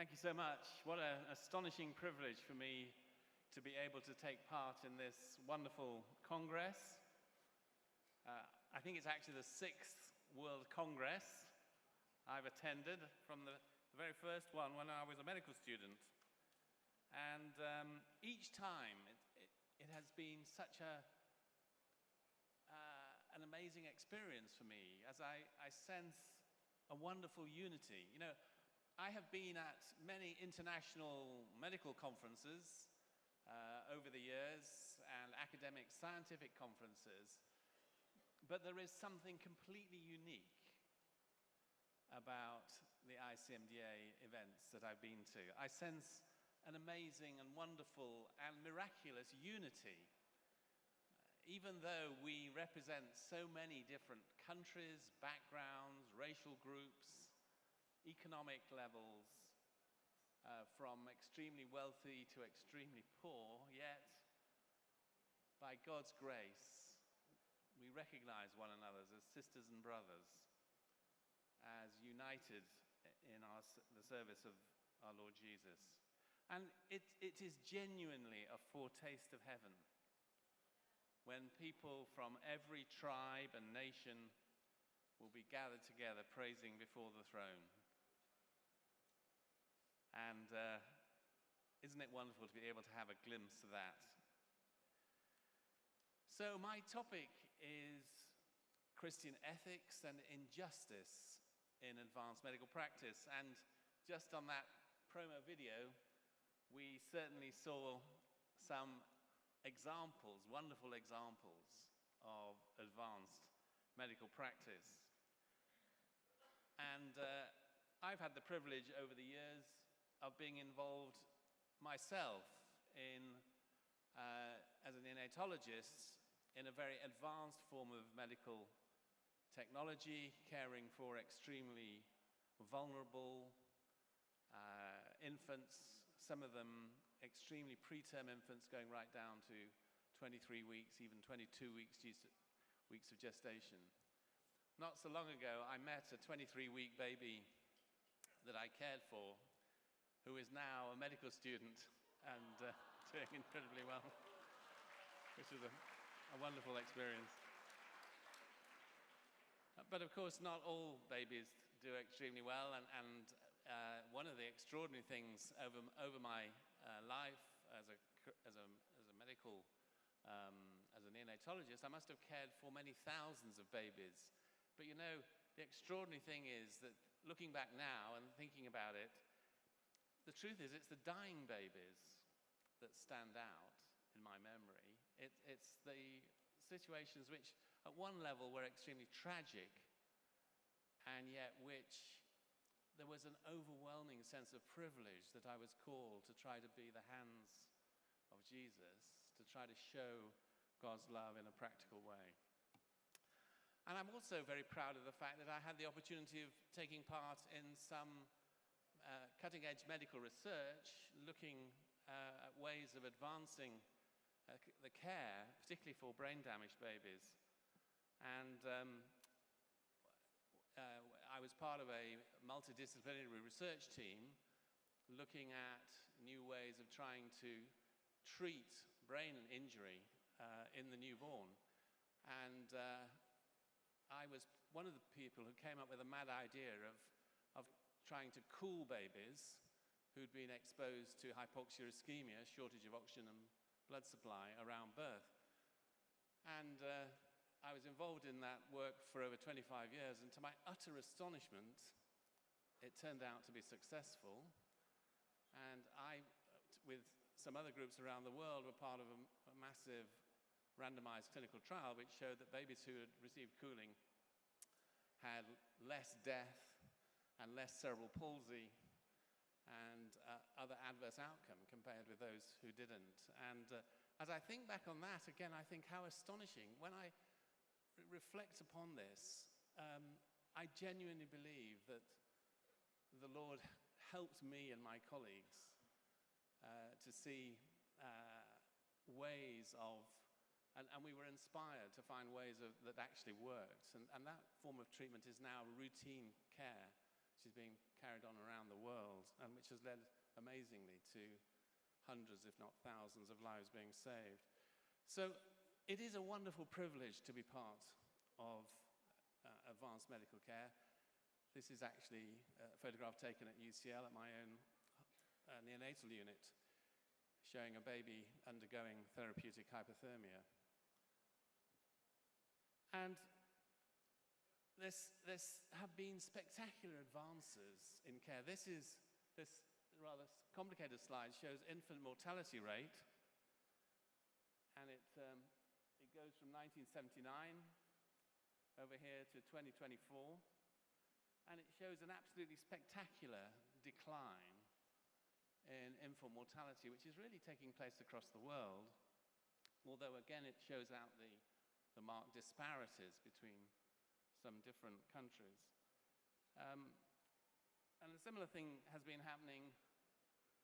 Thank you so much. What an astonishing privilege for me to be able to take part in this wonderful Congress. I think it's actually the 6th World Congress I've attended, from the very first one when I was a medical student. And each time it has been such an amazing experience for me, as I sense a wonderful unity. You know, I have been at many international medical conferences over the years, and academic scientific conferences, but there is something completely unique about the ICMDA events that I've been to. I sense an amazing and wonderful and miraculous unity. Even though we represent so many different countries, backgrounds, racial groups, economic levels, from extremely wealthy to extremely poor, yet by God's grace, we recognize one another as sisters and brothers, as united in the service of our Lord Jesus. And it is genuinely a foretaste of heaven when people from every tribe and nation will be gathered together praising before the throne. And isn't it wonderful to be able to have a glimpse of that? So my topic is Christian ethics and injustice in advanced medical practice. And just on that promo video, we certainly saw some examples, wonderful examples of advanced medical practice. And I've had the privilege over the years of being involved myself in, as a neonatologist, in a very advanced form of medical technology, caring for extremely vulnerable infants, some of them extremely preterm infants going right down to 23 weeks, even 22 weeks of gestation. Not so long ago, I met a 23-week baby that I cared for, who is now a medical student and doing incredibly well, which is a wonderful experience. But of course, not all babies do extremely well, and one of the extraordinary things over my life as a medical, as a neonatologist, I must have cared for many thousands of babies. But you know, the extraordinary thing is that looking back now and thinking about it, the truth is it's the dying babies that stand out in my memory. It's the situations which at one level were extremely tragic, and yet which there was an overwhelming sense of privilege that I was called to try to be the hands of Jesus, to try to show God's love in a practical way. And I'm also very proud of the fact that I had the opportunity of taking part in some cutting-edge medical research, looking at ways of advancing the care, particularly for brain-damaged babies. And I was part of a multidisciplinary research team looking at new ways of trying to treat brain injury in the newborn. And I was one of the people who came up with a mad idea of trying to cool babies who'd been exposed to hypoxia ischemia, shortage of oxygen and blood supply around birth. And I was involved in that work for over 25 years, and to my utter astonishment, it turned out to be successful. And I, with some other groups around the world, were part of a massive randomized clinical trial which showed that babies who had received cooling had less death and less cerebral palsy and other adverse outcome compared with those who didn't. And as I think back on that, again, I think how astonishing. When I reflect upon this, I genuinely believe that the Lord helped me and my colleagues to see ways of, and we were inspired to find ways that actually worked. And that form of treatment is now routine care, which is being carried on around the world, and which which has led amazingly to hundreds, if not thousands, of lives being saved. So it is a wonderful privilege to be part of advanced medical care. This is actually a photograph taken at UCL at my own neonatal unit, showing a baby undergoing therapeutic hypothermia. And this have been spectacular advances in care. This rather complicated slide shows infant mortality rate, and it goes from 1979 over here to 2024, and it shows an absolutely spectacular decline in infant mortality, which is really taking place across the world, although again it shows out the marked disparities between some different countries. And a similar thing has been happening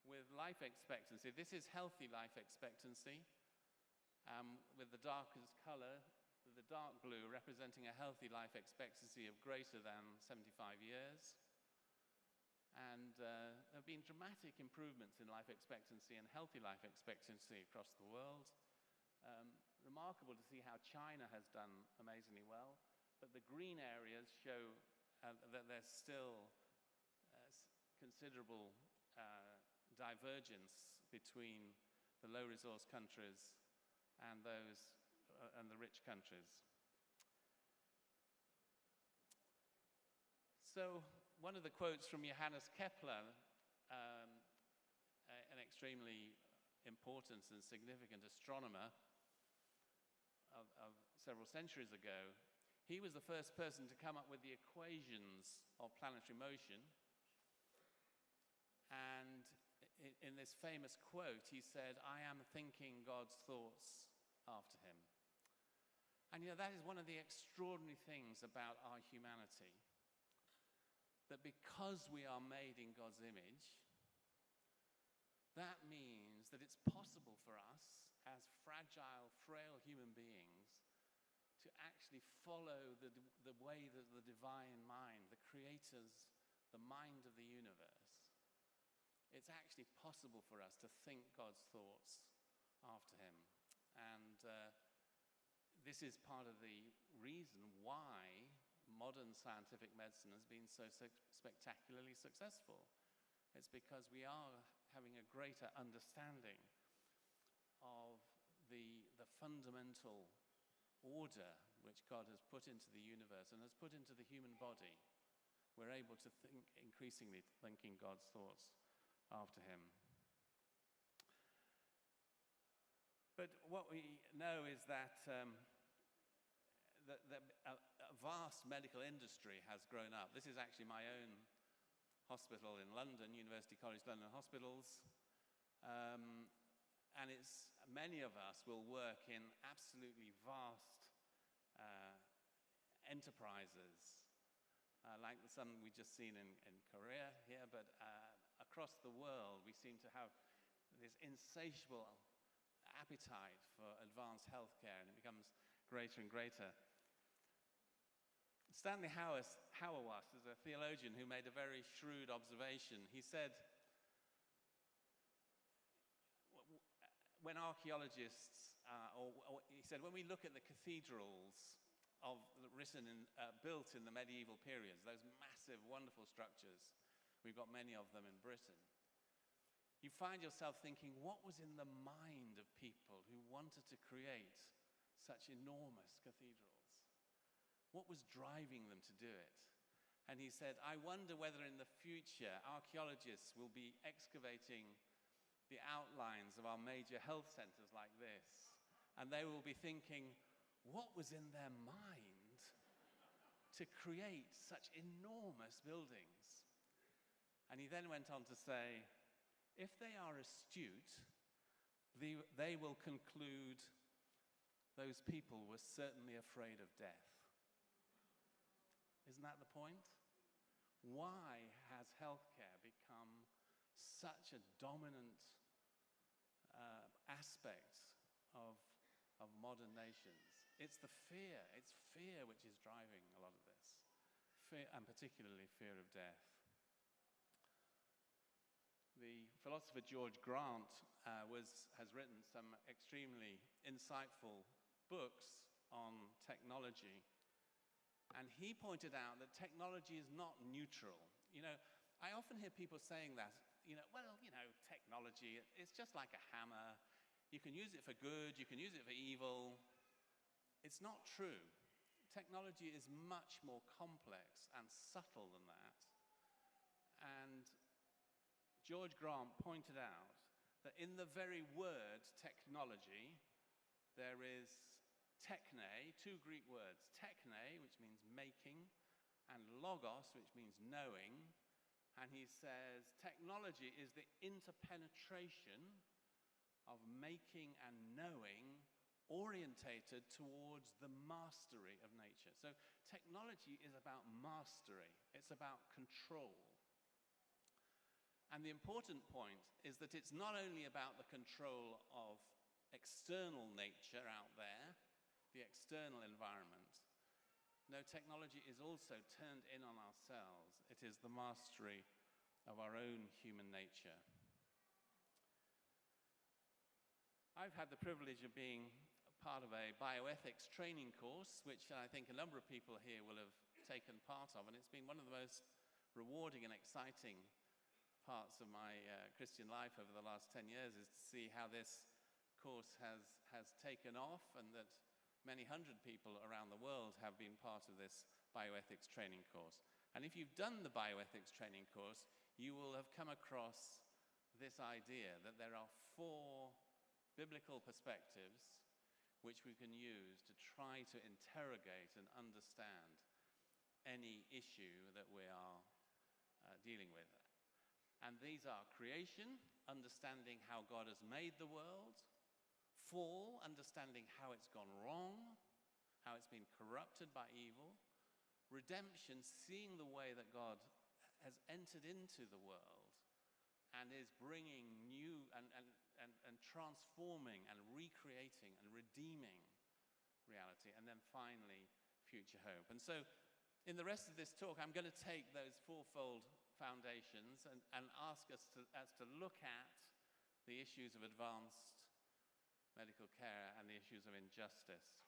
with life expectancy. This is healthy life expectancy, with the darkest color, the dark blue representing a healthy life expectancy of greater than 75 years. And there have been dramatic improvements in life expectancy and healthy life expectancy across the world. Remarkable to see how China has done amazingly well, but the green areas show that there's still considerable divergence between the low-resource countries and the rich countries. So one of the quotes from Johannes Kepler, an extremely important and significant astronomer of several centuries ago, he was the first person to come up with the equations of planetary motion. And in this famous quote, he said, "I am thinking God's thoughts after him." And that is one of the extraordinary things about our humanity, that because we are made in God's image, that means that it's possible for us as fragile, frail human beings to actually follow the way that the divine mind, the the mind of the universe. It's actually possible for us to think God's thoughts after him. And this is part of the reason why modern scientific medicine has been so spectacularly successful. It's because we are having a greater understanding of the fundamental order which God has put into the universe and has put into the human body. We're able to think, increasingly thinking God's thoughts after him. But what we know is that a vast medical industry has grown up. This is actually my own hospital in London, University College London Hospitals. And many of us will work in absolutely vast enterprises, like some we've just seen in Korea here, but across the world we seem to have this insatiable appetite for advanced healthcare, and it becomes greater and greater. Stanley Hauerwas is a theologian who made a very shrewd observation. He said, when archaeologists, when we look at the cathedrals built in the medieval periods, those massive, wonderful structures, we've got many of them in Britain, you find yourself thinking, what was in the mind of people who wanted to create such enormous cathedrals? What was driving them to do it? And he said, I wonder whether in the future archaeologists will be excavating the outlines of our major health centers like this, and they will be thinking, what was in their mind to create such enormous buildings? And he then went on to say, if they are astute, they will conclude those people were certainly afraid of death. Isn't that the point? Why has healthcare become such a dominant aspect of modern nations? It's fear which is driving a lot of this. Fear, and particularly fear of death. philosopher George Grant has written some extremely insightful books on technology. And he pointed out that technology is not neutral. I often hear people saying that, technology, it's just like a hammer. You can use it for good, you can use it for evil. It's not true. Technology is much more complex and subtle than that. And George Grant pointed out that in the very word technology, there is techne, two Greek words, techne, which means making, and logos, which means knowing. And he says technology is the interpenetration of making and knowing orientated towards the mastery of nature. So technology is about mastery. It's about control. And the important point is that it's not only about the control of external nature out there, the external environment. No, technology is also turned in on ourselves. It is the mastery of our own human nature. I've had the privilege of being part of a bioethics training course, which I think a number of people here will have taken part of, and it's been one of the most rewarding and exciting parts of my Christian life over the last 10 years, is to see how this course has taken off, and that many hundred people around the world have been part of this bioethics training course. And if you've done the bioethics training course, you will have come across this idea that there are 4 biblical perspectives which we can use to try to interrogate and understand any issue that we are dealing with. And these are creation, understanding how God has made the world; fall, understanding how it's gone wrong, how it's been corrupted by evil; redemption, seeing the way that God has entered into the world and is bringing new and transforming and recreating and redeeming reality; and then finally, future hope. And so in the rest of this talk, I'm going to take those 4-fold foundations and ask us to look at the issues of advanced medical care and the issues of injustice.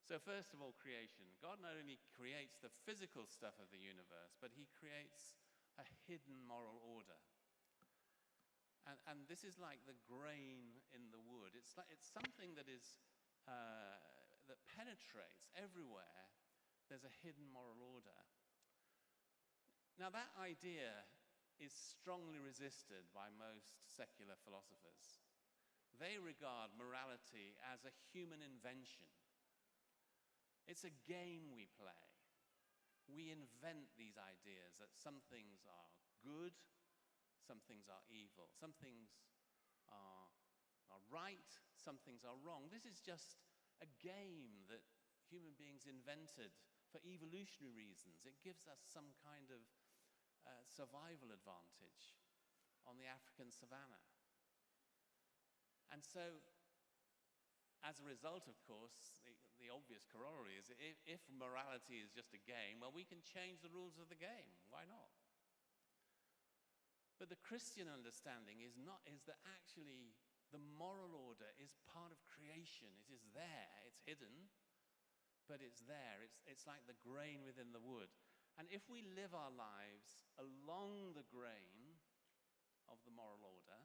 So first of all, creation. God not only creates the physical stuff of the universe, but he creates a hidden moral order. And this is like the grain in the wood. It's something that is that penetrates everywhere. There's a hidden moral order. Now that idea is strongly resisted by most secular philosophers. They regard morality as a human invention. It's a game we play. We invent these ideas that some things are good, some things are evil, some things are right, some things are wrong. This is just a game that human beings invented for evolutionary reasons. It gives us some kind of survival advantage on the African savannah. And so, as a result, of course, the obvious corollary is if morality is just a game, well, we can change the rules of the game. Why not? But the Christian understanding is that actually the moral order is part of creation. It is there. It's hidden, but it's there. It's like the grain within the wood. And if we live our lives along the grain of the moral order,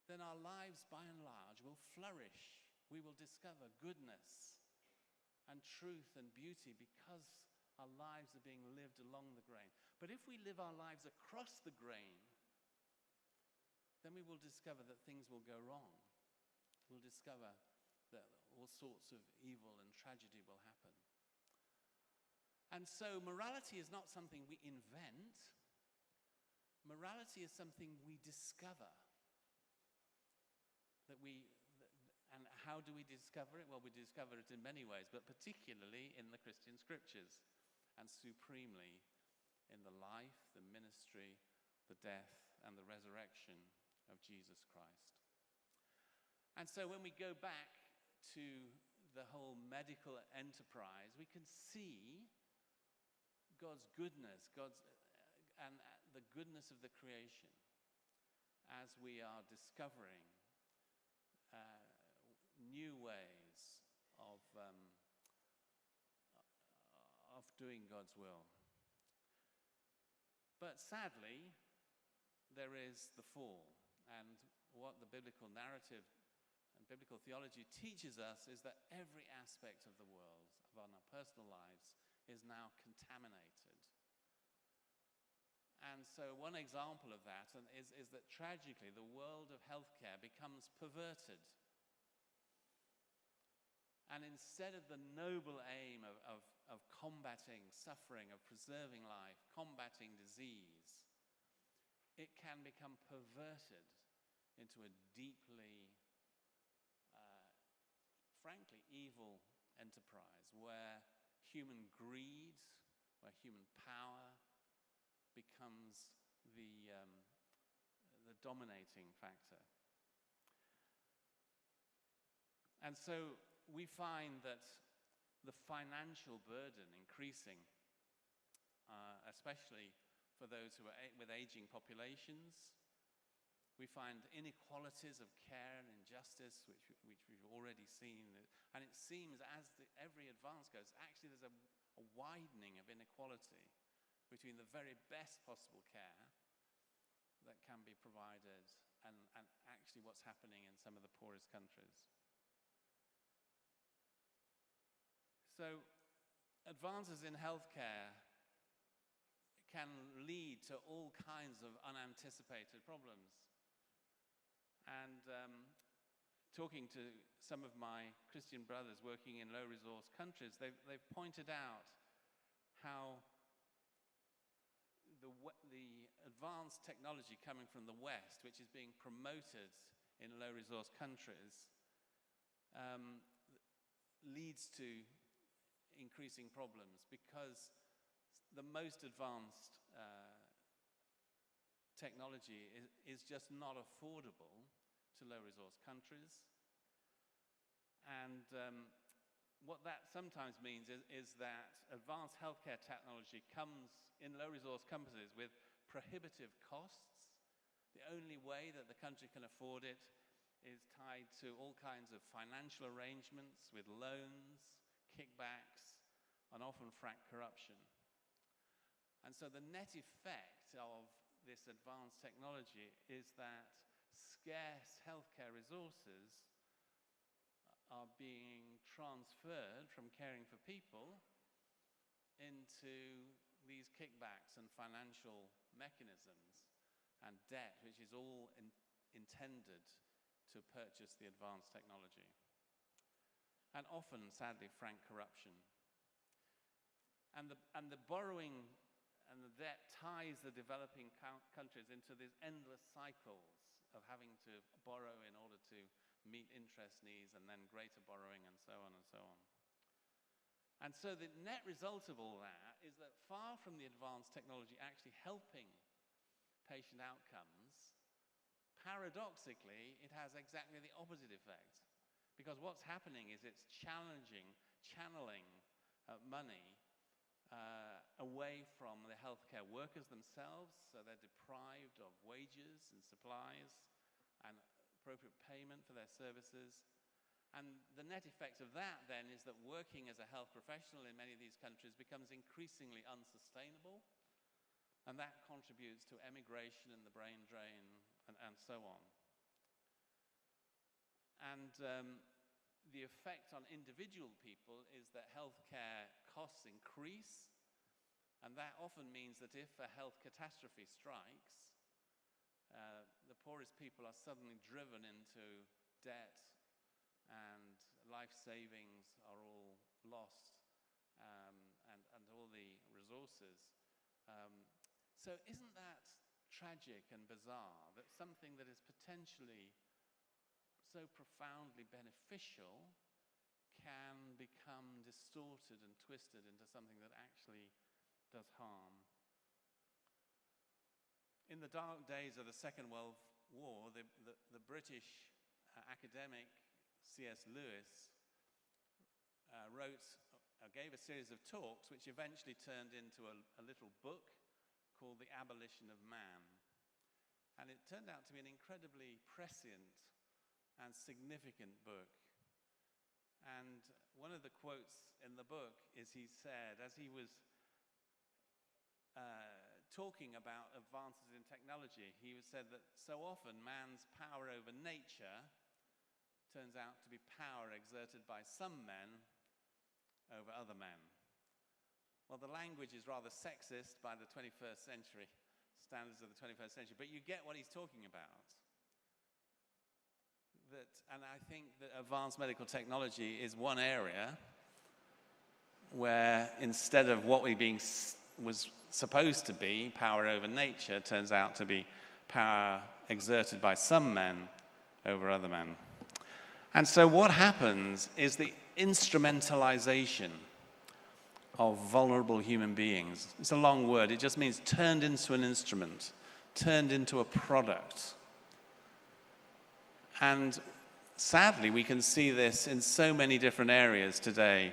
then our lives, by and large, will flourish. We will discover goodness and truth and beauty because our lives are being lived along the grain. But if we live our lives across the grain, then we will discover that things will go wrong. We'll discover that all sorts of evil and tragedy will happen. And so morality is not something we invent. Morality is something we discover. And how do we discover it? Well, we discover it in many ways, but particularly in the Christian scriptures, and supremely in the life, the ministry, the death, and the resurrection of Jesus Christ. And so when we go back to the whole medical enterprise, we can see God's goodness, and the goodness of the creation as we are discovering new ways of doing God's will. But sadly, there is the fall, and what the biblical narrative and biblical theology teaches us is that every aspect of the world, of our personal lives, is now contaminated. And so one example of that is that tragically the world of healthcare becomes perverted. And instead of the noble aim of combating suffering, of preserving life, combating disease, it can become perverted into a deeply, frankly, evil enterprise where human greed, where human power becomes the dominating factor. And so we find that the financial burden increasing, especially for those who are with aging populations. We find inequalities of care and injustice, which we've already seen. And it seems as every advance goes, actually there's a widening of inequality between the very best possible care that can be provided and actually what's happening in some of the poorest countries. So advances in healthcare can lead to all kinds of unanticipated problems. And talking to some of my Christian brothers working in low-resource countries, they've pointed out how the advanced technology coming from the West, which is being promoted in low-resource countries, leads to increasing problems because the most advanced technology is just not affordable to low-resource countries. And what that sometimes means is that advanced healthcare technology comes in low-resource countries with prohibitive costs. The only way that the country can afford it is tied to all kinds of financial arrangements with loans, kickbacks, and often frank corruption. And so the net effect of this advanced technology is that scarce healthcare resources are being transferred from caring for people into these kickbacks and financial mechanisms and debt, which is all intended to purchase the advanced technology. And often, sadly, frank corruption. And the borrowing and the debt ties the developing countries into these endless cycles of having to borrow in order to meet interest needs and then greater borrowing and so on and so on. And so the net result of all that is that far from the advanced technology actually helping patient outcomes, paradoxically, it has exactly the opposite effect. Because what's happening is it's channeling money away from the healthcare workers themselves, so they're deprived of wages and supplies and appropriate payment for their services. And the net effect of that then is that working as a health professional in many of these countries becomes increasingly unsustainable, and that contributes to emigration and the brain drain and so on. And the effect on individual people is that healthcare costs increase, and that often means that if a health catastrophe strikes, the poorest people are suddenly driven into debt, and life savings are all lost, and all the resources. So isn't that tragic and bizarre, that something that is potentially so profoundly beneficial can become distorted and twisted into something that actually does harm? In the dark days of the Second World War, the British academic C.S. Lewis gave a series of talks which eventually turned into a little book called The Abolition of Man. And it turned out to be an incredibly prescient and significant book. And one of the quotes in the book is he said, as he was talking about advances in technology, he said that so often man's power over nature turns out to be power exerted by some men over other men. Well, the language is rather sexist by the 21st century standards of the 21st century, but you get what he's talking about. And I think that advanced medical technology is one area where instead of what was supposed to be power over nature, turns out to be power exerted by some men over other men. And so what happens is the instrumentalization of vulnerable human beings. It's a long word. It just means turned into an instrument, turned into a product. And sadly, we can see this in so many different areas today.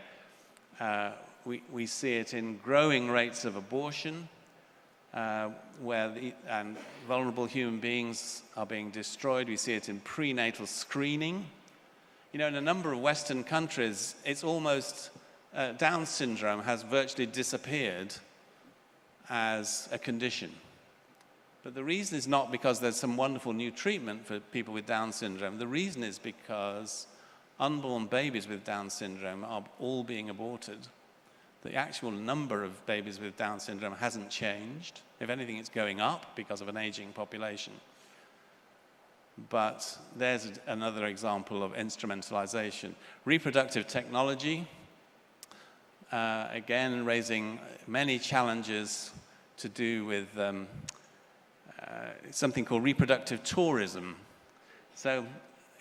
We see it in growing rates of abortion, and vulnerable human beings are being destroyed. We see it in prenatal screening. You know, in a number of Western countries, it's almost Down syndrome has virtually disappeared as a condition. But the reason is not because there's some wonderful new treatment for people with Down syndrome. The reason is because unborn babies with Down syndrome are all being aborted. The actual number of babies with Down syndrome hasn't changed. If anything, it's going up because of an aging population. But there's another example of instrumentalization. Reproductive technology, again, raising many challenges to do with something called reproductive tourism. So,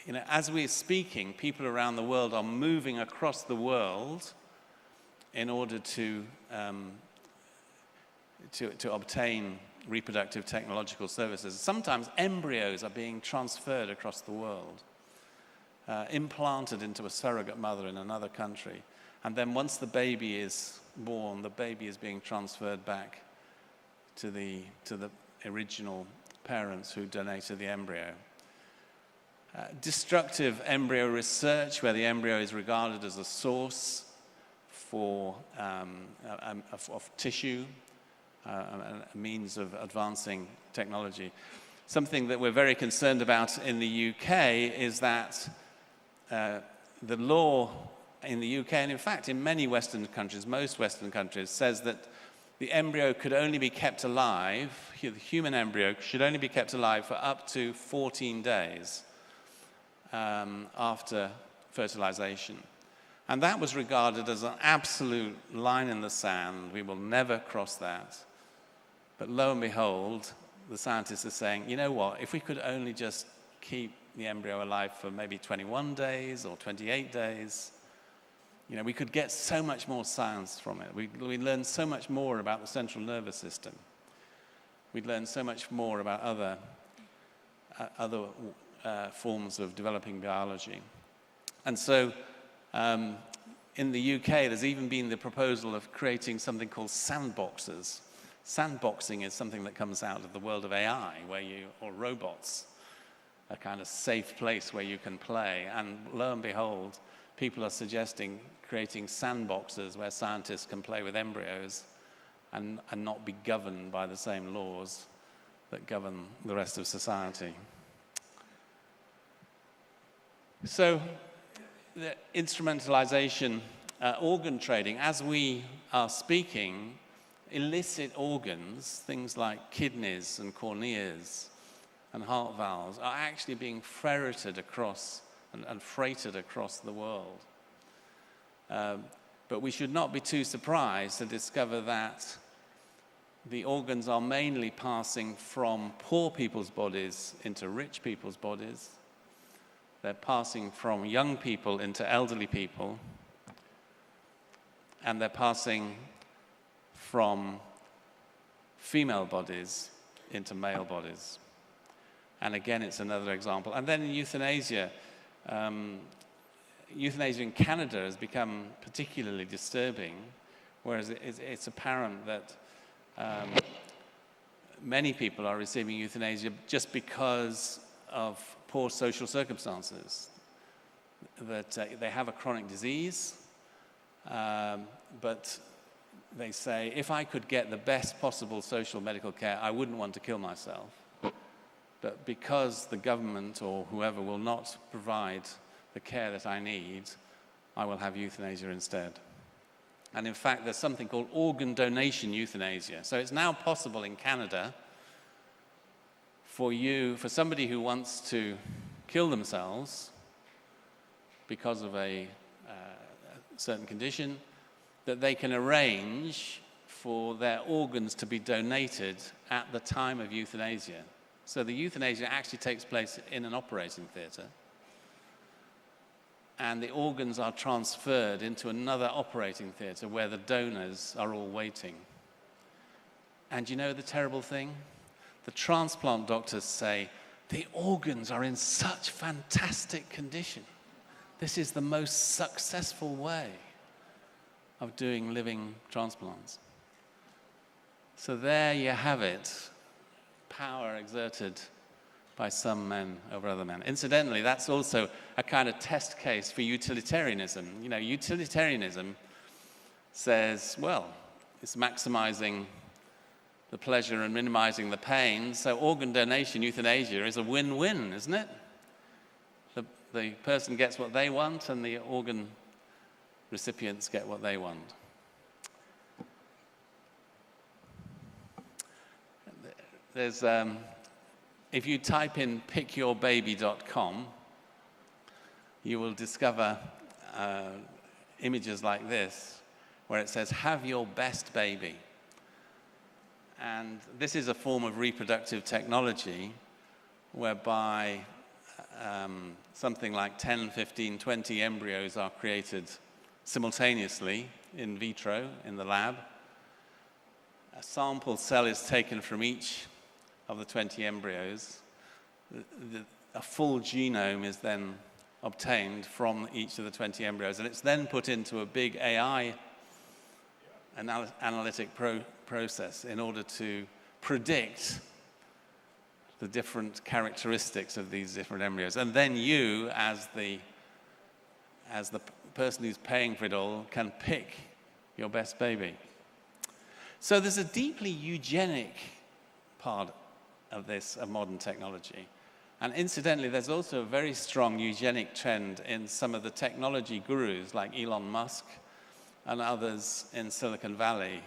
you know, as we're speaking, people around the world are moving across the world in order to obtain reproductive technological services. Sometimes embryos are being transferred across the world, implanted into a surrogate mother in another country. And then once the baby is born, the baby is being transferred back to the original parents who donated the embryo. Destructive embryo research, where the embryo is regarded as a source of tissue, a means of advancing technology. Something that we're very concerned about in the UK is that the law in the UK, and in fact in many Western countries, most Western countries, says that the embryo could only be kept alive, the human embryo should only be kept alive for up to 14 days after fertilization. And that was regarded as an absolute line in the sand. We will never cross that. But lo and behold, the scientists are saying, you know what, if we could only just keep the embryo alive for maybe 21 days or 28 days, you know, we could get so much more science from it. We'd learn so much more about the central nervous system. We'd learn so much more about other forms of developing biology. And so in the UK, there's even been the proposal of creating something called sandboxes. Sandboxing is something that comes out of the world of AI, or robots, a kind of safe place where you can play. And lo and behold, people are suggesting creating sandboxes where scientists can play with embryos and not be governed by the same laws that govern the rest of society. So, the instrumentalization, organ trading, as we are speaking, illicit organs, things like kidneys and corneas and heart valves, are actually being ferreted across and freighted across the world. But we should not be too surprised to discover that the organs are mainly passing from poor people's bodies into rich people's bodies. They're passing from young people into elderly people, and they're passing from female bodies into male bodies. And again, it's another example. And then in euthanasia, euthanasia in Canada has become particularly disturbing, whereas it's apparent that many people are receiving euthanasia just because of poor social circumstances, that they have a chronic disease, but they say, if I could get the best possible social medical care, I wouldn't want to kill myself. But because the government or whoever will not provide the care that I need, I will have euthanasia instead. And in fact, there's something called organ donation euthanasia. So it's now possible in Canada for somebody who wants to kill themselves because of a certain condition, that they can arrange for their organs to be donated at the time of euthanasia. So the euthanasia actually takes place in an operating theatre, and the organs are transferred into another operating theatre where the donors are all waiting. And you know the terrible thing? The transplant doctors say, the organs are in such fantastic condition. This is the most successful way of doing living transplants. So there you have it, power exerted by some men over other men. Incidentally, that's also a kind of test case for utilitarianism. You know, utilitarianism says, well, it's maximizing the pleasure and minimizing the pain, so organ donation, euthanasia, is a win-win, isn't it? The person gets what they want, and the organ recipients get what they want. There's, if you type in pickyourbaby.com, you will discover images like this, where it says, have your best baby. And this is a form of reproductive technology whereby something like 10, 15, 20 embryos are created simultaneously in vitro in the lab. A sample cell is taken from each of the 20 embryos. A full genome is then obtained from each of the 20 embryos, and it's then put into a big AI analytic process in order to predict the different characteristics of these different embryos. And then you, as the person who's paying for it all, can pick your best baby. So there's a deeply eugenic part of this, of modern technology. And incidentally, there's also a very strong eugenic trend in some of the technology gurus like Elon Musk and others in Silicon Valley,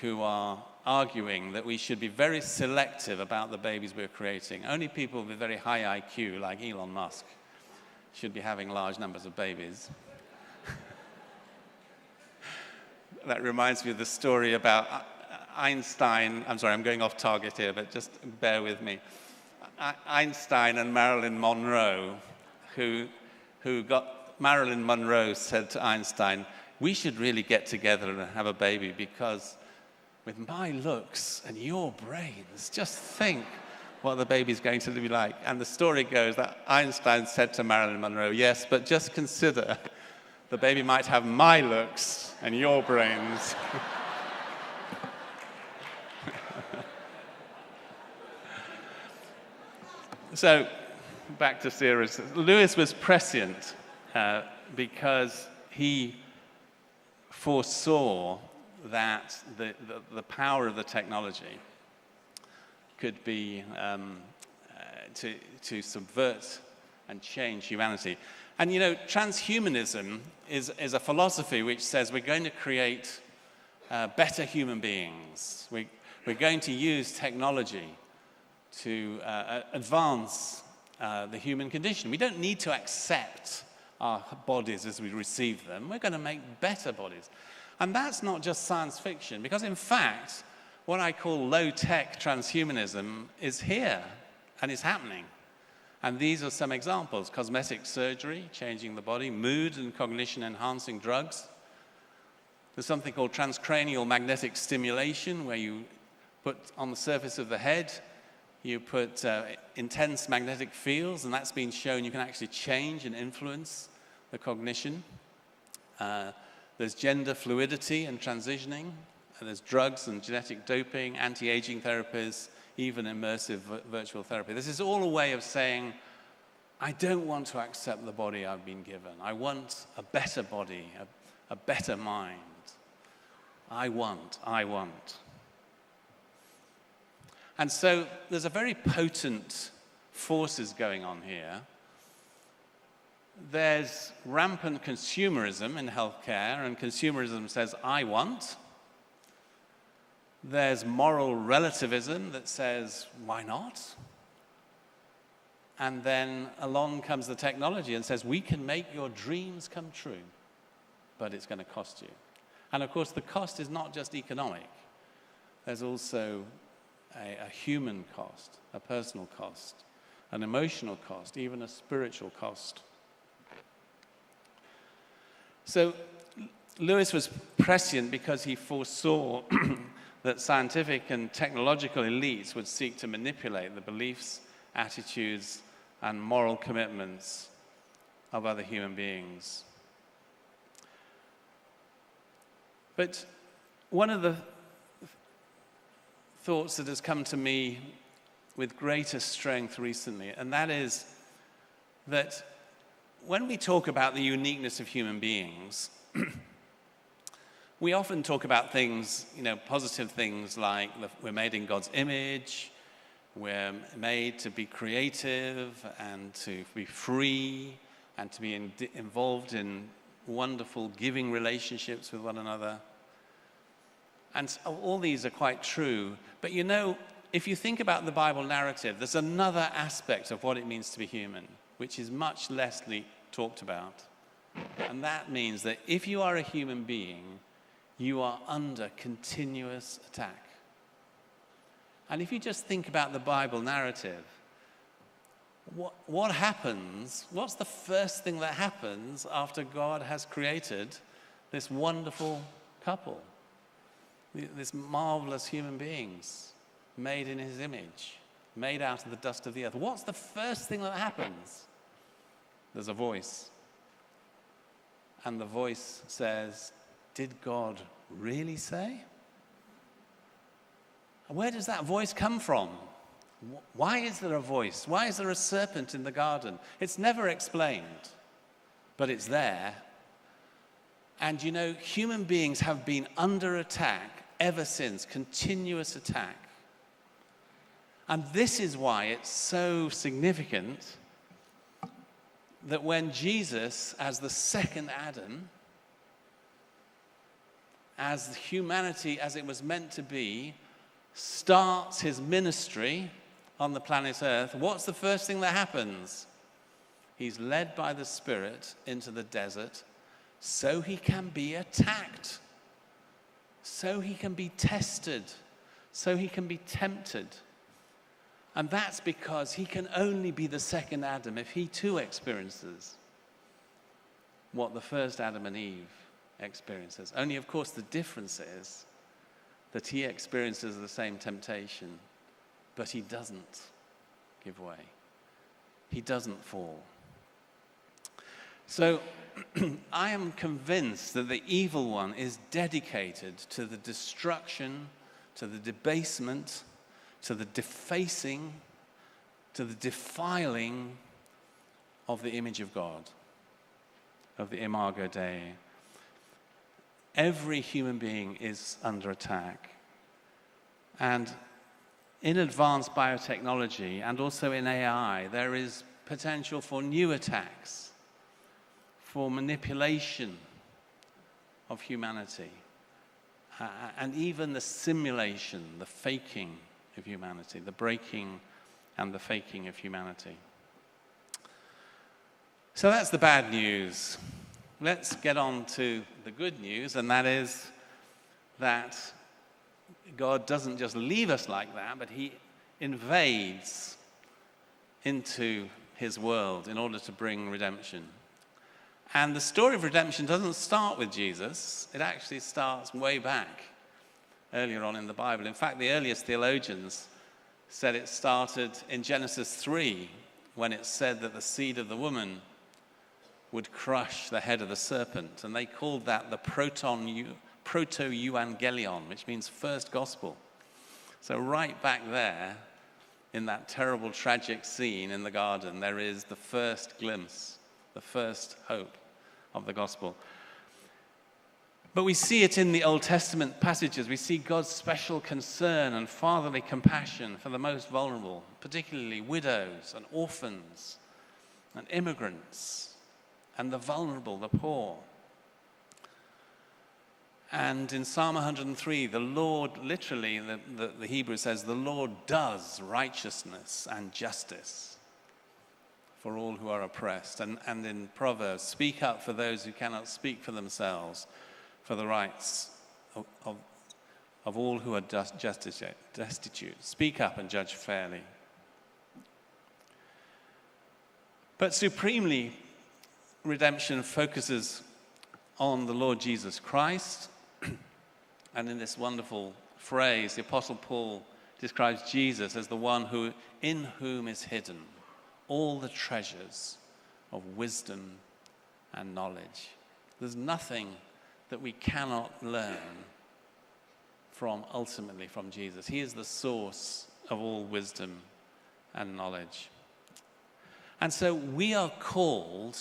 who are arguing that we should be very selective about the babies we're creating. Only people with very high IQ, like Elon Musk, should be having large numbers of babies. That reminds me of the story about Einstein. I'm sorry, I'm going off target here, but just bear with me. Einstein and Marilyn Monroe, who got Marilyn Monroe said to Einstein, we should really get together and have a baby, because with my looks and your brains, just think what the baby's going to be like. And the story goes that Einstein said to Marilyn Monroe, yes, but just consider the baby might have my looks and your brains. So, back to serious. Lewis was prescient because he foresaw that the power of the technology could be to subvert and change humanity. And you know, transhumanism is a philosophy which says we're going to create better human beings. We're going to use technology to advance the human condition. We don't need to accept our bodies as we receive them. We're going to make better bodies. And that's not just science fiction, because in fact, what I call low-tech transhumanism is here and is happening. And these are some examples: cosmetic surgery, changing the body, mood and cognition-enhancing drugs. There's something called transcranial magnetic stimulation, where you put on the surface of the head, you put intense magnetic fields, and that's been shown you can actually change and influence the cognition. There's gender fluidity and transitioning, There's drugs and genetic doping, anti-aging therapies, even immersive virtual therapy. This is all a way of saying, I don't want to accept the body I've been given. I want a better body, a better mind. I want. And so there's a very potent forces going on here. There's rampant consumerism in healthcare, and consumerism says, I want. There's moral relativism that says, why not? And then along comes the technology and says, we can make your dreams come true, but it's going to cost you. And of course, the cost is not just economic. There's also a human cost, a personal cost, an emotional cost, even a spiritual cost. So Lewis was prescient because he foresaw that scientific and technological elites would seek to manipulate the beliefs, attitudes, and moral commitments of other human beings. But one of the thoughts that has come to me with greater strength recently, and that is that when we talk about the uniqueness of human beings, we often talk about things, positive things like we're made in God's image, we're made to be creative and to be free and to be involved in wonderful giving relationships with one another. And all these are quite true. But if you think about the Bible narrative, there's another aspect of what it means to be human, which is much less talked about. And that means that if you are a human being, you are under continuous attack. And if you just think about the Bible narrative, what happens? What's the first thing that happens after God has created this wonderful couple? These marvelous human beings made in his image, made out of the dust of the earth. What's the first thing that happens? There's a voice. And the voice says, did God really say? Where does that voice come from? Why is there a voice? Why is there a serpent in the garden? It's never explained, but it's there. And human beings have been under attack ever since, continuous attack. And this is why it's so significant that when Jesus, as the second Adam, as humanity as it was meant to be, starts his ministry on the planet Earth, what's the first thing that happens? He's led by the Spirit into the desert so he can be attacked, so he can be tested, so he can be tempted. And that's because he can only be the second Adam if he too experiences what the first Adam and Eve experiences. Only, of course, the difference is that he experiences the same temptation, but he doesn't give way. He doesn't fall. So I am convinced that the evil one is dedicated to the destruction, to the debasement, to the defacing, to the defiling of the image of God, of the Imago Dei. Every human being is under attack. And in advanced biotechnology and also in AI, there is potential for new attacks, for manipulation of humanity, and even the simulation, the faking of humanity, the breaking and the faking of humanity. So that's the bad news. Let's get on to the good news, and that is that God doesn't just leave us like that, but he invades into his world in order to bring redemption. And the story of redemption doesn't start with Jesus. It actually starts way back, earlier on in the Bible. In fact, the earliest theologians said it started in Genesis 3, when it said that the seed of the woman would crush the head of the serpent. And they called that the proto-euangelion, which means first gospel. So right back there, in that terrible, tragic scene in the garden, there is the first glimpse, the first hope of the gospel. But we see it in the Old Testament passages. We see God's special concern and fatherly compassion for the most vulnerable, particularly widows and orphans and immigrants and the vulnerable, the poor. And in Psalm 103, the Lord, literally, the Hebrew says, the Lord does righteousness and justice for all who are oppressed. And in Proverbs, speak up for those who cannot speak for themselves, for the rights of all who are destitute. Speak up and judge fairly. But supremely, redemption focuses on the Lord Jesus Christ. And in this wonderful phrase, the Apostle Paul describes Jesus as the one in whom is hidden all the treasures of wisdom and knowledge. There's nothing that we cannot learn ultimately from Jesus. He is the source of all wisdom and knowledge. And so we are called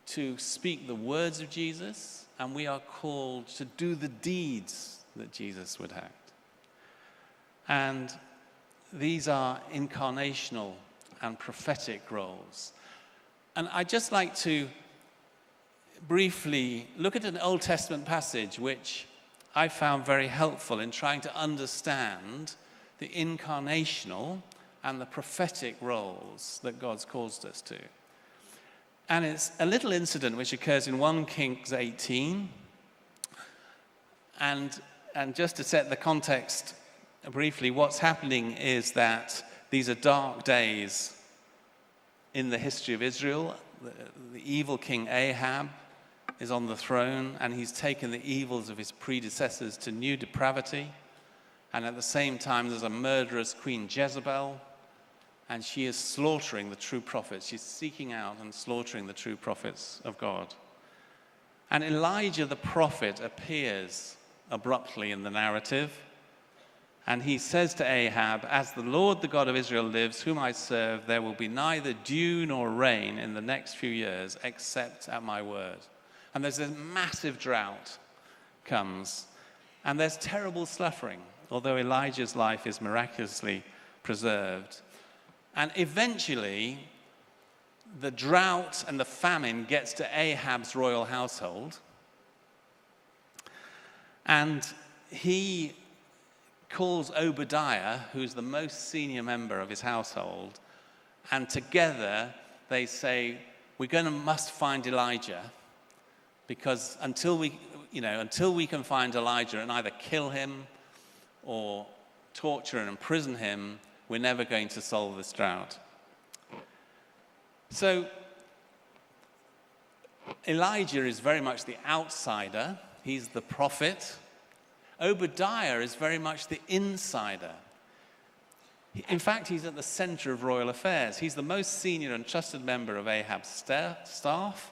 to speak the words of Jesus, and we are called to do the deeds that Jesus would act. And these are incarnational and prophetic roles. And I'd just like to briefly look at an Old Testament passage which I found very helpful in trying to understand the incarnational and the prophetic roles that God's caused us to. And it's a little incident which occurs in 1 Kings 18. And just to set the context briefly, what's happening is that these are dark days in the history of Israel. The evil king Ahab is on the throne, and he's taken the evils of his predecessors to new depravity. And at the same time, there's a murderous Queen Jezebel, and she is slaughtering the true prophets. She's seeking out and slaughtering the true prophets of God. And Elijah the prophet appears abruptly in the narrative, and he says to Ahab, "As the Lord, the God of Israel lives, whom I serve, there will be neither dew nor rain in the next few years, except at my word." And there's this massive drought comes, and there's terrible suffering, although Elijah's life is miraculously preserved. And eventually, the drought and the famine gets to Ahab's royal household, and he calls Obadiah, who's the most senior member of his household, and together they say, "We must find Elijah, because until we can find Elijah and either kill him or torture and imprison him, we're never going to solve this drought." So Elijah is very much the outsider. He's the prophet. Obadiah is very much the insider. In fact, he's at the center of royal affairs. He's the most senior and trusted member of Ahab's staff,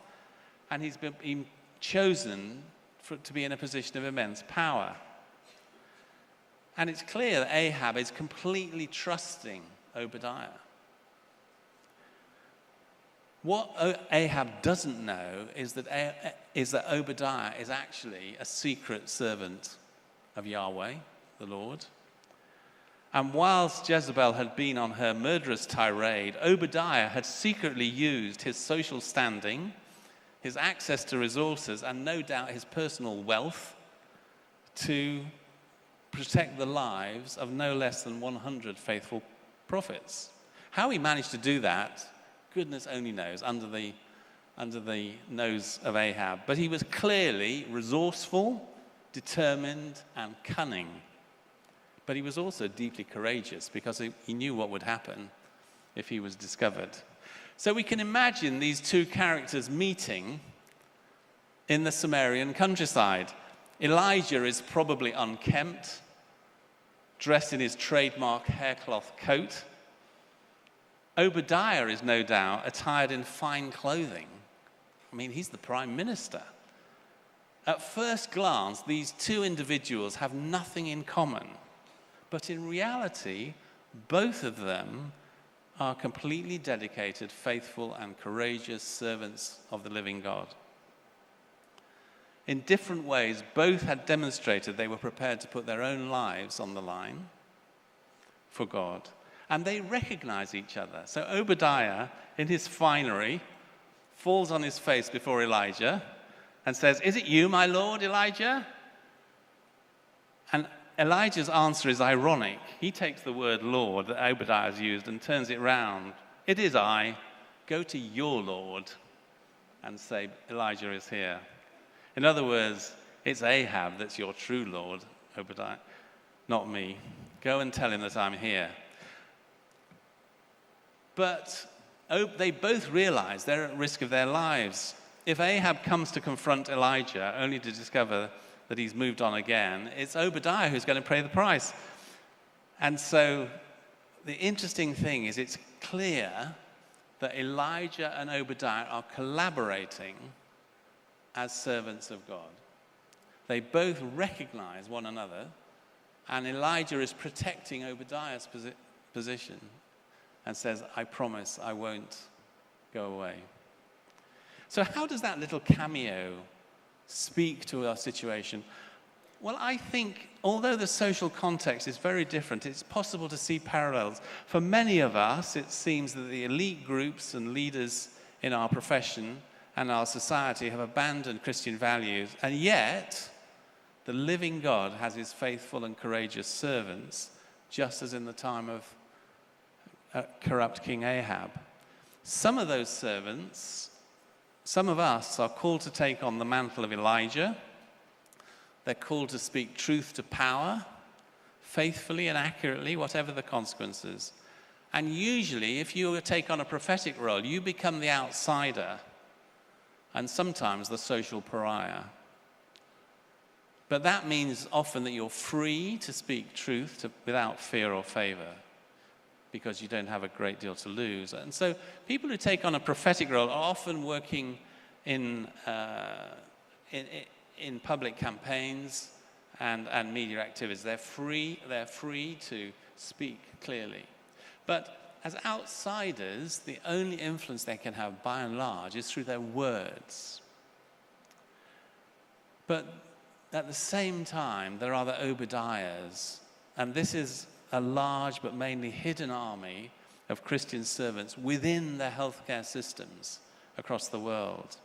and he's been chosen to be in a position of immense power. And it's clear that Ahab is completely trusting Obadiah. What Ahab doesn't know is that Obadiah is actually a secret servant of Yahweh, the Lord. And whilst Jezebel had been on her murderous tirade, Obadiah had secretly used his social standing, his access to resources, and no doubt his personal wealth to protect the lives of no less than 100 faithful prophets. How he managed to do that, goodness only knows, under the nose of Ahab. But he was clearly resourceful, determined, and cunning. But he was also deeply courageous, because he knew what would happen if he was discovered. So we can imagine these two characters meeting in the Sumerian countryside. Elijah is probably unkempt, dressed in his trademark haircloth coat. Obadiah is no doubt attired in fine clothing. I mean, he's the prime minister. at first glance, these two individuals have nothing in common. But in reality, both of them are completely dedicated, faithful, and courageous servants of the living God. In different ways, both had demonstrated they were prepared to put their own lives on the line for God. And they recognize each other. So Obadiah, in his finery, falls on his face before Elijah and says, "Is it you, my Lord, Elijah?" And Elijah's answer is ironic. He takes the word Lord that Obadiah has used and turns it round. "It is I. Go to your Lord and say, Elijah is here." In other words, it's Ahab that's your true Lord, Obadiah, not me. Go and tell him that I'm here. But they both realize they're at risk of their lives. If Ahab comes to confront Elijah only to discover that he's moved on again, it's Obadiah who's going to pay the price. And so the interesting thing is it's clear that Elijah and Obadiah are collaborating as servants of God. They both recognize one another, and Elijah is protecting Obadiah's position and says, "I promise I won't go away." So how does that little cameo speak to our situation? Well, I think although the social context is very different, it's possible to see parallels. For many of us, it seems that the elite groups and leaders in our profession and our society have abandoned Christian values, and yet the living God has his faithful and courageous servants, just as in the time of corrupt King Ahab. Some of those servants, some of us, are called to take on the mantle of Elijah. They're called to speak truth to power, faithfully and accurately, whatever the consequences. And usually, if you take on a prophetic role, you become the outsider and sometimes the social pariah. But that means often that you're free to speak truth without fear or favor, because you don't have a great deal to lose. And so people who take on a prophetic role are often working in public campaigns and media activities. They're free to speak clearly. But as outsiders, the only influence they can have, by and large, is through their words. But at the same time, there are the Obadiahs, and this is a large but mainly hidden army of Christian servants within their healthcare systems across the world.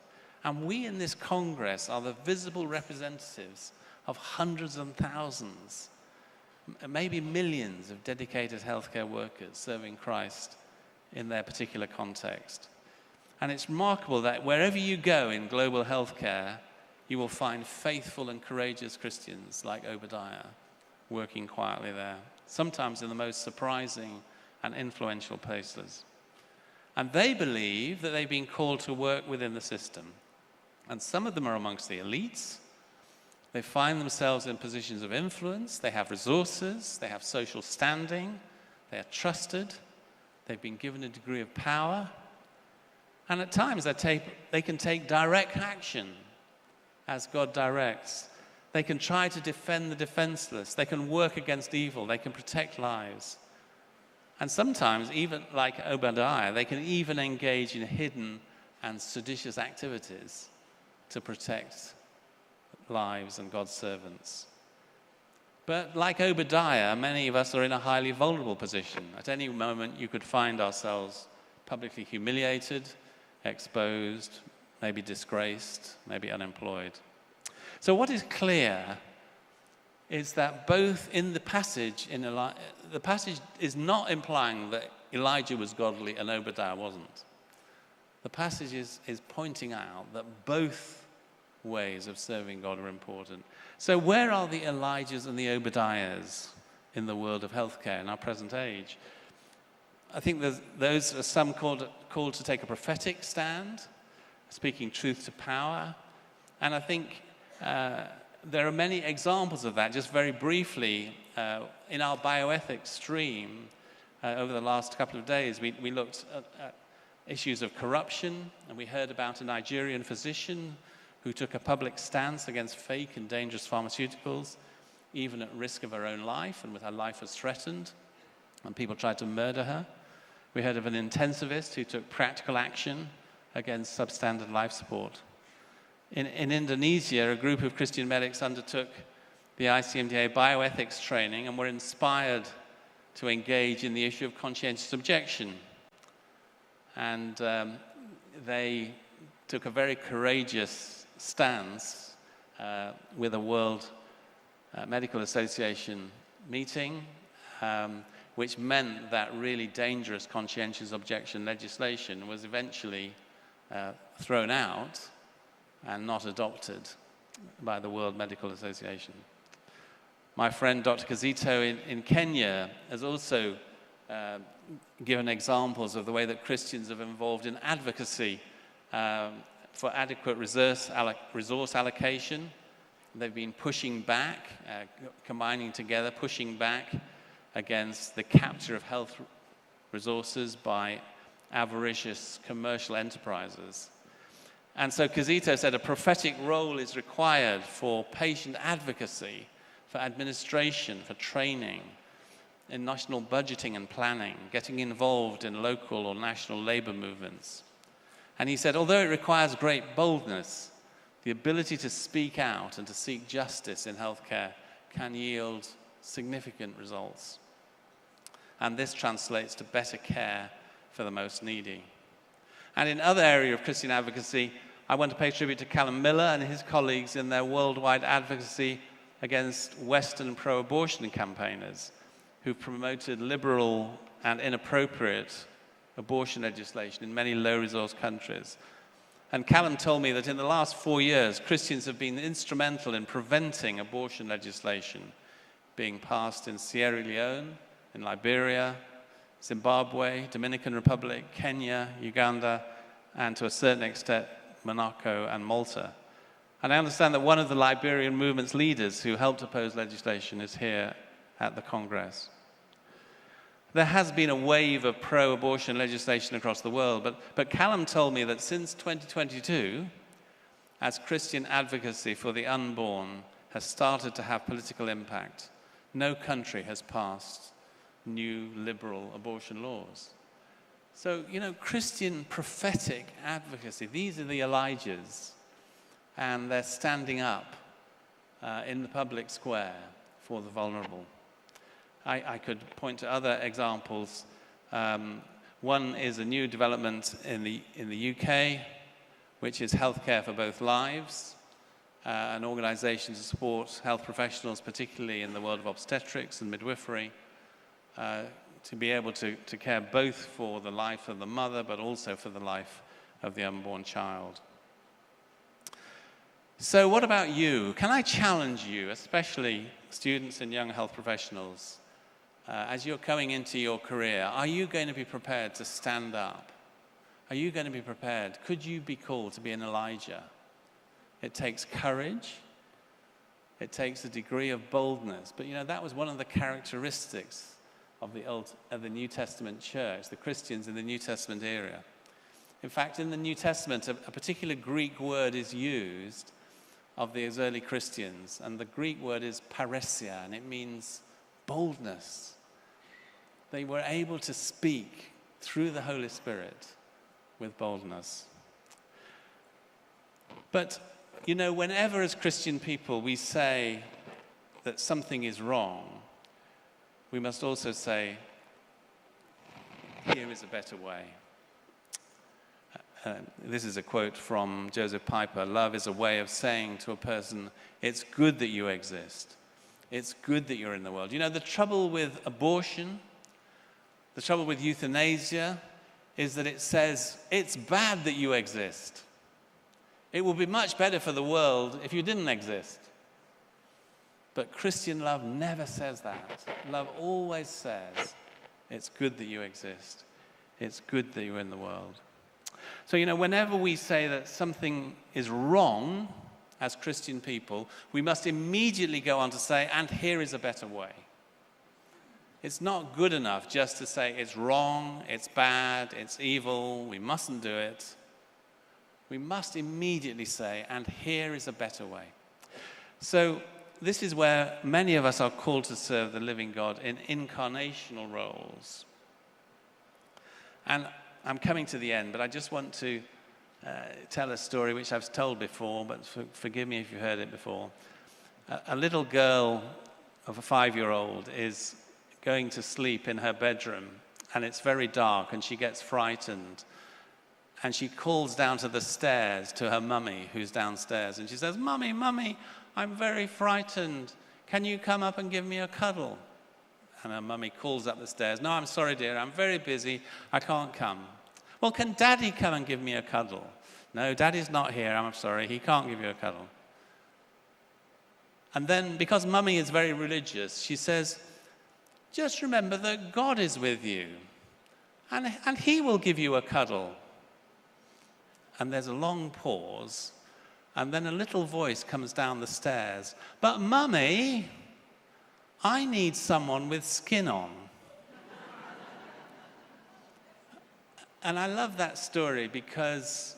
And we in this Congress are the visible representatives of hundreds and thousands, maybe millions of dedicated healthcare workers serving Christ in their particular context. And it's remarkable that wherever you go in global healthcare, you will find faithful and courageous Christians like Obadiah working quietly there, sometimes in the most surprising and influential places. And they believe that they've been called to work within the system. And some of them are amongst the elites. They find themselves in positions of influence. They have resources. They have social standing. They are trusted. They've been given a degree of power. And at times they can take direct action as God directs. They can try to defend the defenseless. They can work against evil. They can protect lives. And sometimes, even like Obadiah, they can even engage in hidden and seditious activities to protect lives and God's servants. But like Obadiah, many of us are in a highly vulnerable position. At any moment, you could find ourselves publicly humiliated, exposed, maybe disgraced, maybe unemployed. So what is clear is that both in the passage, the passage is not implying that Elijah was godly and Obadiah wasn't. The passage is pointing out that both ways of serving God are important. So where are the Elijahs and the Obadiahs in the world of healthcare in our present age? I think those are some called to take a prophetic stand, speaking truth to power. And I think there are many examples of that. Just very briefly, in our bioethics stream, over the last couple of days, we looked at issues of corruption, and we heard about a Nigerian physician who took a public stance against fake and dangerous pharmaceuticals, even at risk of her own life and with her life was threatened, and people tried to murder her. We heard of an intensivist who took practical action against substandard life support. In Indonesia, a group of Christian medics undertook the ICMDA bioethics training and were inspired to engage in the issue of conscientious objection. And they took a very courageous stance with a World Medical Association meeting, which meant that really dangerous conscientious objection legislation was eventually thrown out and not adopted by the World Medical Association. My friend Dr. Kizito in Kenya has also given examples of the way that Christians have involved in advocacy for adequate resource allocation. They've been pushing back, combining together, pushing back against the capture of health resources by avaricious commercial enterprises. And so Kizito said a prophetic role is required for patient advocacy, for administration, for training, in national budgeting and planning, getting involved in local or national labor movements. And he said, although it requires great boldness, the ability to speak out and to seek justice in healthcare can yield significant results. And this translates to better care for the most needy. And in other areas of Christian advocacy, I want to pay tribute to Callum Miller and his colleagues in their worldwide advocacy against Western pro-abortion campaigners who've promoted liberal and inappropriate abortion legislation in many low-resource countries. And Callum told me that in the last 4 years, Christians have been instrumental in preventing abortion legislation being passed in Sierra Leone, in Liberia, Zimbabwe, Dominican Republic, Kenya, Uganda, and to a certain extent, Monaco and Malta. And I understand that one of the Liberian movement's leaders who helped oppose legislation is here at the Congress. There has been a wave of pro-abortion legislation across the world, but Callum told me that since 2022, as Christian advocacy for the unborn has started to have political impact, no country has passed new liberal abortion laws. So, Christian prophetic advocacy, these are the Elijahs, and they're standing up in the public square for the vulnerable. I could point to other examples. One is a new development in the UK, which is Healthcare for Both Lives, an organization to support health professionals, particularly in the world of obstetrics and midwifery, to be able to care both for the life of the mother, but also for the life of the unborn child. So what about you? Can I challenge you, especially students and young health professionals, as you're going into your career, are you going to be prepared to stand up? Are you going to be prepared? Could you be called to be an Elijah? It takes courage. It takes a degree of boldness. But that was one of the characteristics of the New Testament church, the Christians in the New Testament era. In fact, in the New Testament, a particular Greek word is used of these early Christians, and the Greek word is parousia, and it means boldness. They were able to speak through the Holy Spirit with boldness. But, whenever as Christian people we say that something is wrong, we must also say, here is a better way. This is a quote from Joseph Piper. Love is a way of saying to a person, it's good that you exist. It's good that you're in the world. The trouble with abortion, the trouble with euthanasia, is that it says, it's bad that you exist. It would be much better for the world if you didn't exist. But Christian love never says that. Love always says, it's good that you exist. It's good that you're in the world. So, whenever we say that something is wrong as Christian people, we must immediately go on to say, and here is a better way. It's not good enough just to say it's wrong, it's bad, it's evil, we mustn't do it. we must immediately say, and here is a better way. So this is where many of us are called to serve the living God in incarnational roles. And I'm coming to the end, but I just want to tell a story which I've told before, but forgive me if you've heard it before. A little girl of a 5-year-old is going to sleep in her bedroom, and it's very dark, and she gets frightened. And she calls down to the stairs to her mummy, who's downstairs, and she says, "Mummy, Mummy, I'm very frightened. Can you come up and give me a cuddle?" And her mummy calls up the stairs. "No, I'm sorry, dear. I'm very busy. I can't come." "Well, can Daddy come and give me a cuddle?" "No, Daddy's not here. I'm sorry. He can't give you a cuddle." And then, because Mummy is very religious, she says, "Just remember that God is with you, and He will give you a cuddle." And there's a long pause, and then a little voice comes down the stairs. "But Mummy, I need someone with skin on." And I love that story because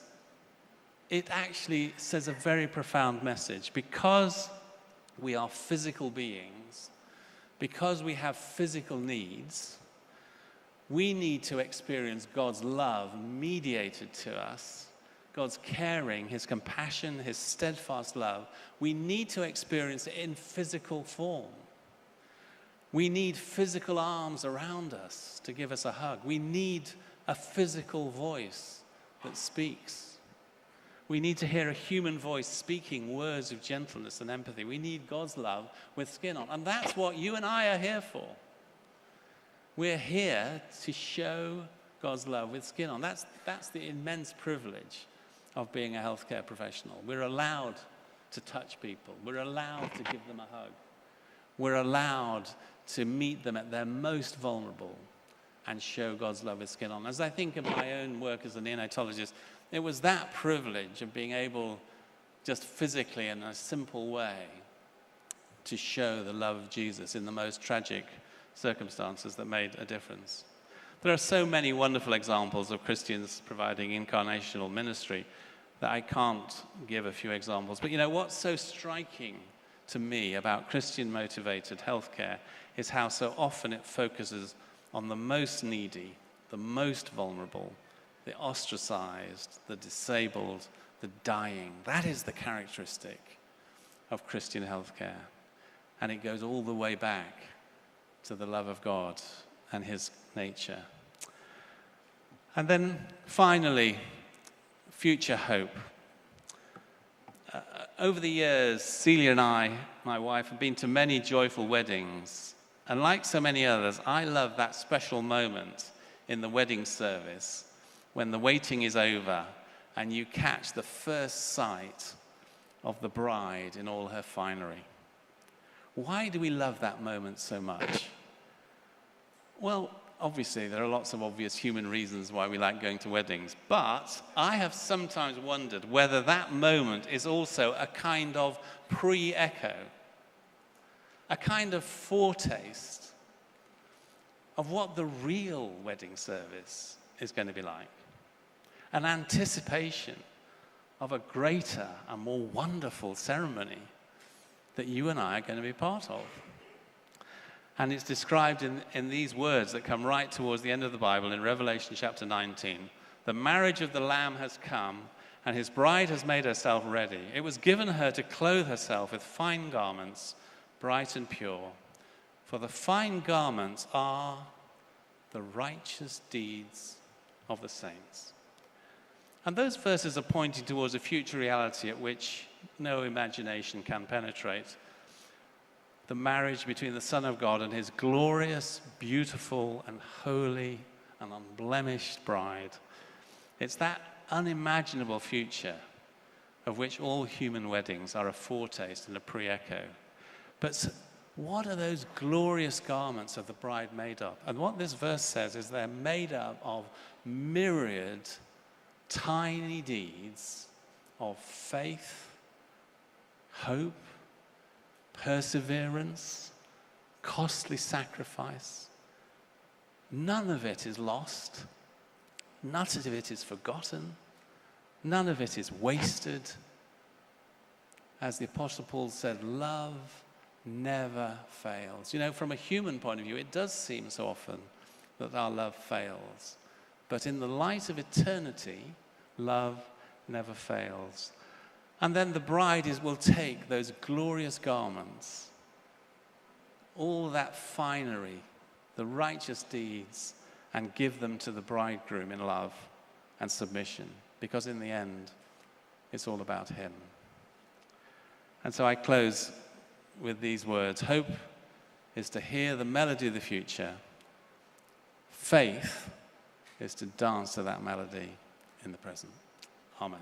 it actually says a very profound message. Because we are physical beings, because we have physical needs, we need to experience God's love mediated to us, God's caring, His compassion, His steadfast love. We need to experience it in physical form. We need physical arms around us to give us a hug. We need a physical voice that speaks. We need to hear a human voice speaking words of gentleness and empathy. We need God's love with skin on. And that's what you and I are here for. We're here to show God's love with skin on. That's the immense privilege of being a healthcare professional. We're allowed to touch people. We're allowed to give them a hug. We're allowed to meet them at their most vulnerable and show God's love with skin on. As I think of my own work as a neonatologist, it was that privilege of being able, just physically in a simple way, to show the love of Jesus in the most tragic circumstances that made a difference. There are so many wonderful examples of Christians providing incarnational ministry that I can't give a few examples. But you know, what's so striking to me about Christian-motivated healthcare is how so often it focuses on the most needy, the most vulnerable, the ostracized, the disabled, the dying. That is the characteristic of Christian healthcare. And it goes all the way back to the love of God and His nature. And then finally, future hope. Over the years, Celia and I, my wife, have been to many joyful weddings. And like so many others, I love that special moment in the wedding service when the waiting is over and you catch the first sight of the bride in all her finery. Why do we love that moment so much? Well, obviously, there are lots of obvious human reasons why we like going to weddings, but I have sometimes wondered whether that moment is also a kind of pre-echo, a kind of foretaste of what the real wedding service is going to be like, an anticipation of a greater and more wonderful ceremony that you and I are going to be part of. And it's described in these words that come right towards the end of the Bible in Revelation chapter 19. The marriage of the Lamb has come, and his bride has made herself ready. It was given her to clothe herself with fine garments, bright and pure. For the fine garments are the righteous deeds of the saints. And those verses are pointing towards a future reality at which no imagination can penetrate. The marriage between the Son of God and his glorious, beautiful, and holy and unblemished bride. It's that unimaginable future of which all human weddings are a foretaste and a pre-echo. But what are those glorious garments of the bride made of? And what this verse says is they're made up of myriad tiny deeds of faith, hope, perseverance, costly sacrifice. None of it is lost. None of it is forgotten. None of it is wasted. As the Apostle Paul said, love never fails. You know, from a human point of view, it does seem so often that our love fails. But in the light of eternity, love never fails. And then the bride will take those glorious garments, all that finery, the righteous deeds, and give them to the bridegroom in love and submission. Because in the end, it's all about him. And so I close with these words. Hope is to hear the melody of the future. Faith is to dance to that melody in the present. Amen.